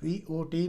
VOT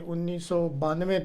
1992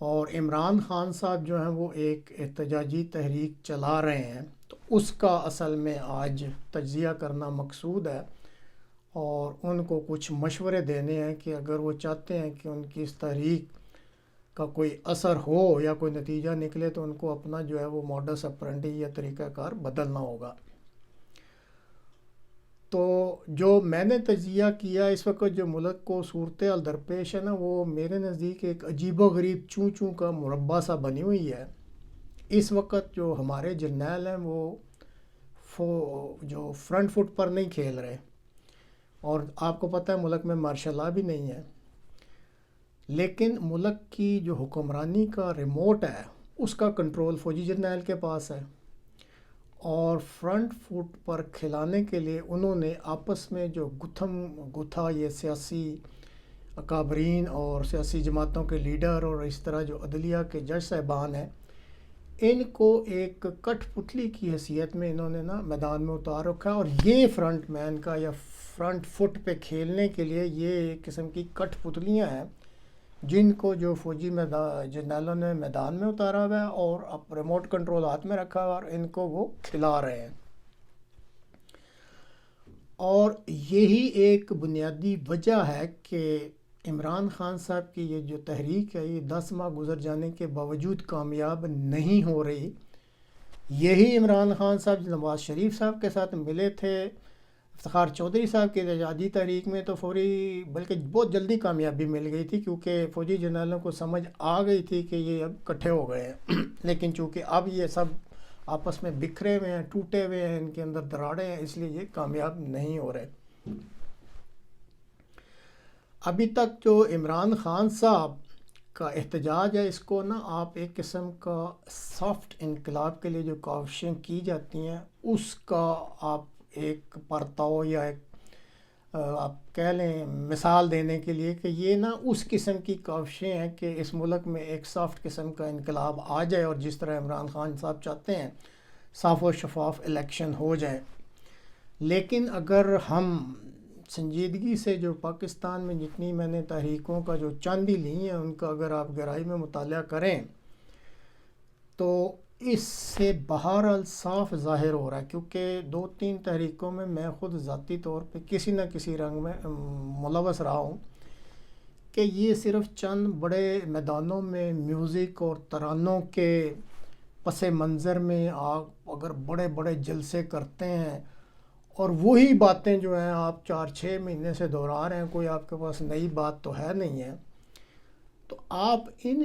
اور عمران خان صاحب جو ہیں وہ ایک احتجاجی تحریک چلا رہے ہیں، تو اس کا اصل میں آج تجزیہ کرنا مقصود ہے اور ان کو کچھ مشورے دینے ہیں کہ اگر وہ چاہتے ہیں کہ ان کی اس تحریک کا کوئی اثر ہو یا کوئی نتیجہ نکلے تو ان کو اپنا جو ہے وہ موڈس اپرنڈی یا طریقہ کار بدلنا ہوگا۔ تو جو میں نے تجزیہ کیا اس وقت جو ملک کو صورتحال درپیش ہے نا، وہ میرے نزدیک ایک عجیب و غریب چوں چوں کا مربع سا بنی ہوئی ہے۔ اس وقت جو ہمارے جرنیل ہیں وہ جو فرنٹ فٹ پر نہیں کھیل رہے، اور آپ کو پتہ ہے ملک میں مارشل لا بھی نہیں ہے، لیکن ملک کی جو حکمرانی کا ریموٹ ہے اس کا کنٹرول فوجی جرنیل کے پاس ہے، اور فرنٹ فٹ پر کھلانے کے لیے انہوں نے آپس میں جو گتھا یہ سیاسی اکابرین اور سیاسی جماعتوں کے لیڈر اور اس طرح جو عدلیہ کے جج صاحبان ہیں، ان کو ایک کٹ پتلی کی حیثیت میں انہوں نے نا میدان میں اتار رکھا ہے، اور یہ فرنٹ مین کا یا فرنٹ فٹ پہ کھیلنے کے لیے یہ ایک قسم کی کٹ پتلیاں ہیں جن کو جو فوجی جرنیلوں نے میدان میں اتارا ہوا ہے اور اب ریموٹ کنٹرول ہاتھ میں رکھا ہوا ہے اور ان کو وہ کھلا رہے ہیں۔ اور یہی ایک بنیادی وجہ ہے کہ عمران خان صاحب کی یہ جو تحریک ہے یہ 10 ماہ گزر جانے کے باوجود کامیاب نہیں ہو رہی۔ یہی عمران خان صاحب نواز شریف صاحب کے ساتھ ملے تھے افتخار چودھری صاحب کی احتجاجی تحریک میں، تو فوری بلکہ بہت جلدی کامیابی مل گئی تھی، کیونکہ فوجی جرنیلوں کو سمجھ آ گئی تھی کہ یہ اب کٹھے ہو گئے ہیں لیکن چونکہ اب یہ سب آپس میں بکھرے ہوئے ہیں، ٹوٹے ہوئے ہیں، ان کے اندر دراڑیں ہیں، اس لیے یہ کامیاب نہیں ہو رہے۔ ابھی تک جو عمران خان صاحب کا احتجاج ہے اس کو نا آپ ایک قسم کا سافٹ انقلاب کے لیے جو کاوشیں کی جاتی ہیں اس کا آپ ایک پرتاؤ یا ایک آپ کہہ لیں مثال دینے کے لیے کہ یہ نا اس قسم کی کاوشیں ہیں کہ اس ملک میں ایک سافٹ قسم کا انقلاب آ جائے اور جس طرح عمران خان صاحب چاہتے ہیں صاف و شفاف الیکشن ہو جائے۔ لیکن اگر ہم سنجیدگی سے جو پاکستان میں جتنی میں نے تحریکوں کا جو چند ہی لی ہیں ان کا اگر آپ گہرائی میں مطالعہ کریں تو اس سے بہرحال صاف ظاہر ہو رہا ہے، کیونکہ 2-3 تحریکوں میں میں خود ذاتی طور پہ کسی نہ کسی رنگ میں ملوث رہا ہوں کہ یہ صرف چند بڑے میدانوں میں میوزک اور ترانوں کے پس منظر میں آپ اگر بڑے بڑے جلسے کرتے ہیں اور وہی باتیں جو ہیں آپ 4-6 مہینے سے دہرا رہے ہیں، کوئی آپ کے پاس نئی بات تو ہے نہیں ہے، تو آپ ان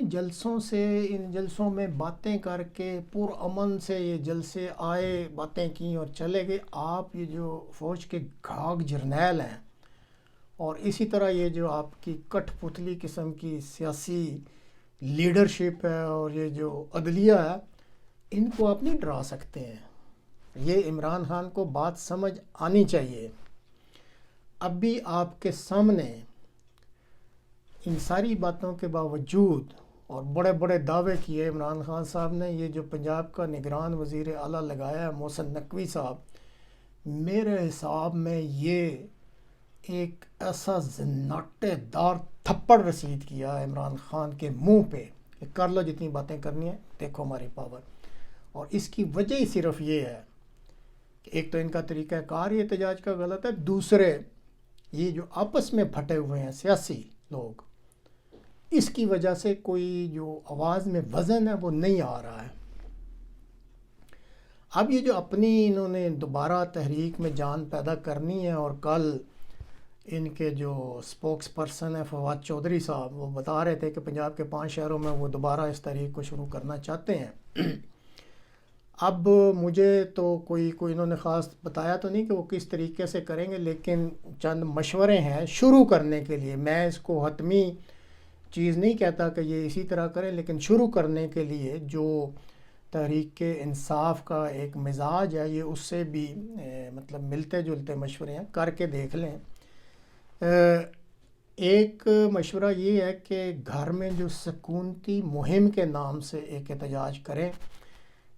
جلسوں میں باتیں کر کے پرامن سے یہ جلسے آئے، باتیں کی اور چلے گئے، آپ یہ جو فوج کے گھاگ جرنیل ہیں اور اسی طرح یہ جو آپ کی کٹ پتلی قسم کی سیاسی لیڈرشپ ہے اور یہ جو عدلیہ ہے، ان کو آپ نہیں ڈرا سکتے ہیں۔ یہ عمران خان کو بات سمجھ آنی چاہیے۔ اب بھی آپ کے سامنے ان ساری باتوں کے باوجود اور بڑے بڑے دعوے کیے عمران خان صاحب نے، یہ جو پنجاب کا نگران وزیر اعلیٰ لگایا ہے محسن نقوی صاحب، میرے حساب میں یہ ایک ایسا زناٹے دار تھپڑ رسید کیا ہے عمران خان کے منہ پہ کہ کر لو جتنی باتیں کرنی ہیں، دیکھو ہماری پاور۔ اور اس کی وجہ ہی صرف یہ ہے کہ ایک تو ان کا طریقہ کار یہ احتجاج کا غلط ہے، دوسرے یہ جو آپس میں پھٹے ہوئے ہیں سیاسی لوگ، اس کی وجہ سے کوئی جو آواز میں وزن ہے وہ نہیں آ رہا ہے۔ اب یہ جو اپنی انہوں نے دوبارہ تحریک میں جان پیدا کرنی ہے، اور کل ان کے جو سپوکس پرسن ہیں فواد چودھری صاحب، وہ بتا رہے تھے کہ پنجاب کے 5 شہروں میں وہ دوبارہ اس تحریک کو شروع کرنا چاہتے ہیں۔ اب مجھے تو کوئی انہوں نے خاص بتایا تو نہیں کہ وہ کس طریقے سے کریں گے، لیکن چند مشورے ہیں شروع کرنے کے لیے۔ میں اس کو حتمی چیز نہیں کہتا کہ یہ اسی طرح کریں، لیکن شروع کرنے کے لیے جو تحریک انصاف کا ایک مزاج ہے یہ اس سے بھی مطلب ملتے جلتے مشورے ہیں، کر کے دیکھ لیں۔ ایک مشورہ یہ ہے کہ گھر میں جو سکونتی مہم کے نام سے ایک احتجاج کریں۔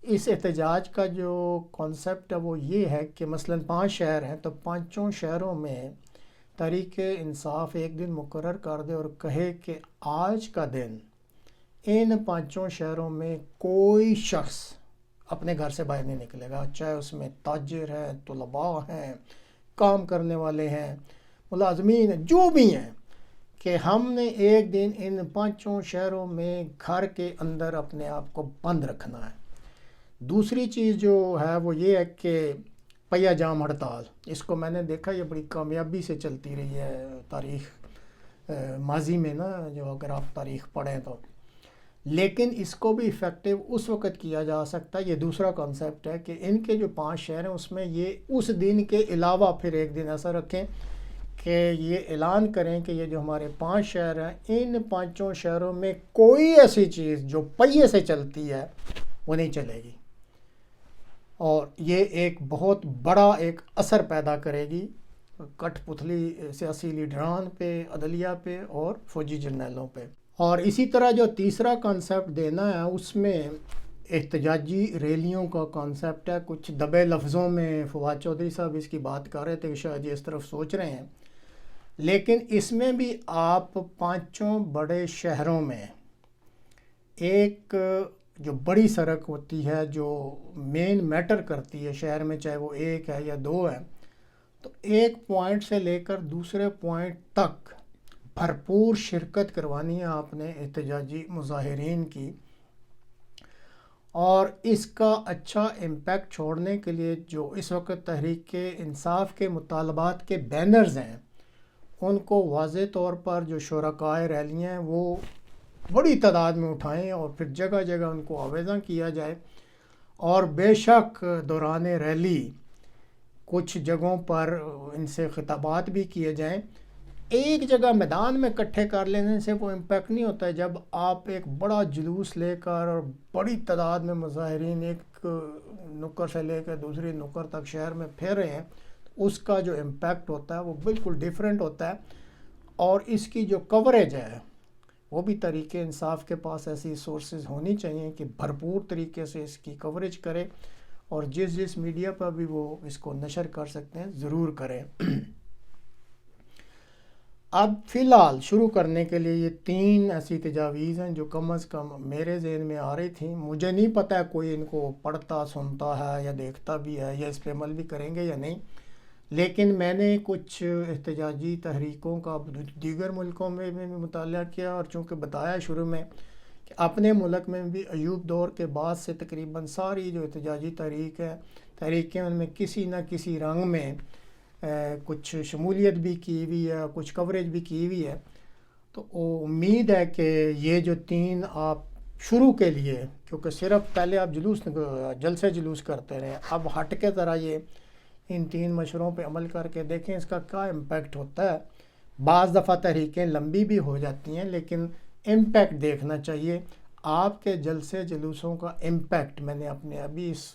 اس احتجاج کا جو کانسیپٹ ہے وہ یہ ہے کہ مثلاً 5 شہر ہیں تو 5 شہروں میں تحریک انصاف ایک دن مقرر کر دے اور کہے کہ آج کا دن ان 5 شہروں میں کوئی شخص اپنے گھر سے باہر نہیں نکلے گا، چاہے اس میں تاجر ہیں، طلباء ہیں، کام کرنے والے ہیں، ملازمین ہیں، جو بھی ہیں، کہ ہم نے ایک دن ان 5 شہروں میں گھر کے اندر اپنے آپ کو بند رکھنا ہے۔ دوسری چیز جو ہے وہ یہ ہے کہ پہیہ جام ہڑتال، اس کو میں نے دیکھا یہ بڑی کامیابی سے چلتی رہی ہے تاریخ ماضی میں نا، جو اگر آپ تاریخ پڑھیں تو، لیکن اس کو بھی افیکٹو اس وقت کیا جا سکتا ہے۔ یہ دوسرا کانسیپٹ ہے کہ ان کے جو 5 شہر ہیں اس میں یہ اس دن کے علاوہ پھر ایک دن ایسا رکھیں کہ یہ اعلان کریں کہ یہ جو ہمارے 5 شہر ہیں، ان 5 شہروں میں کوئی ایسی چیز جو پہیے سے چلتی ہے وہ نہیں چلے گی، اور یہ ایک بہت بڑا ایک اثر پیدا کرے گی کٹ پتلی سیاسی لیڈران پہ، عدلیہ پہ اور فوجی جرنیلوں پہ۔ اور اسی طرح جو تیسرا کانسیپٹ دینا ہے اس میں احتجاجی ریلیوں کا کانسیپٹ ہے۔ کچھ دبے لفظوں میں فواد چودھری صاحب اس کی بات کر رہے تھے کہ شاید یہ اس طرف سوچ رہے ہیں، لیکن اس میں بھی آپ 5 بڑے شہروں میں ایک جو بڑی سڑک ہوتی ہے جو مین میٹر کرتی ہے شہر میں، چاہے وہ 1 ہے یا 2 ہے، تو ایک پوائنٹ سے لے کر دوسرے پوائنٹ تک بھرپور شرکت کروانی ہے آپ نے احتجاجی مظاہرین کی، اور اس کا اچھا امپیکٹ چھوڑنے کے لیے جو اس وقت تحریک انصاف کے مطالبات کے بینرز ہیں ان کو واضح طور پر جو شرکائے ریلیاں ہیں وہ بڑی تعداد میں اٹھائیں اور پھر جگہ جگہ ان کو آویزاں کیا جائے، اور بے شک دوران ریلی کچھ جگہوں پر ان سے خطابات بھی کیے جائیں۔ ایک جگہ میدان میں اکٹھے کر لینے سے وہ امپیکٹ نہیں ہوتا ہے، جب آپ ایک بڑا جلوس لے کر اور بڑی تعداد میں مظاہرین ایک نکر سے لے کر دوسری نکر تک شہر میں پھیر رہے ہیں، اس کا جو امپیکٹ ہوتا ہے وہ بالکل ڈیفرنٹ ہوتا ہے، اور اس کی جو کوریج ہے وہ بھی تحریک انصاف کے پاس ایسی سورسز ہونی چاہیے کہ بھرپور طریقے سے اس کی کوریج کرے، اور جس میڈیا پر بھی وہ اس کو نشر کر سکتے ہیں ضرور کریں۔ اب فی الحال شروع کرنے کے لیے یہ 3 ایسی تجاویز ہیں جو کم از کم میرے ذہن میں آ رہی تھیں۔ مجھے نہیں پتہ ہے کوئی ان کو پڑھتا سنتا ہے یا دیکھتا بھی ہے یا اس پہ عمل بھی کریں گے یا نہیں، لیکن میں نے کچھ احتجاجی تحریکوں کا دیگر ملکوں میں بھی مطالعہ کیا، اور چونکہ بتایا شروع میں کہ اپنے ملک میں بھی ایوب دور کے بعد سے تقریباً ساری جو احتجاجی تحریکیں ان میں کسی نہ کسی رنگ میں کچھ شمولیت بھی کی ہوئی ہے، کچھ کوریج بھی کی ہوئی ہے، تو امید ہے کہ یہ جو 3 آپ شروع کے لیے، کیونکہ صرف پہلے آپ جلسے جلوس کرتے رہے، اب ہٹ کے ذرا یہ ان 3 مشوروں پہ عمل کر کے دیکھیں اس کا کیا امپیکٹ ہوتا ہے۔ بعض دفعہ تحریکیں لمبی بھی ہو جاتی ہیں لیکن امپیکٹ دیکھنا چاہیے۔ آپ کے جلسے جلوسوں کا امپیکٹ میں نے اپنے ابھی اس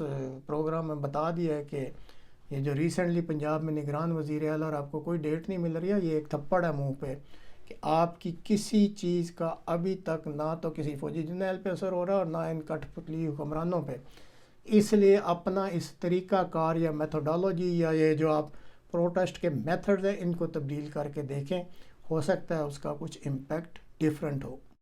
پروگرام میں بتا دیا ہے کہ یہ جو ریسنٹلی پنجاب میں نگران وزیر اعلیٰ، اور آپ کو کوئی ڈیٹ نہیں مل رہی ہے، یہ ایک تھپڑ ہے منہ پہ کہ آپ کی کسی چیز کا ابھی تک نہ تو کسی فوجی جرنیل پہ اثر ہو رہا ہے اور نہ ان کٹ پتلی حکمرانوں پہ۔ اس لیے اپنا اس طریقہ کار یا میتھوڈالوجی یا یہ جو آپ پروٹیسٹ کے میتھڈز ہیں ان کو تبدیل کر کے دیکھیں، ہو سکتا ہے اس کا کچھ امپیکٹ ڈیفرنٹ ہو۔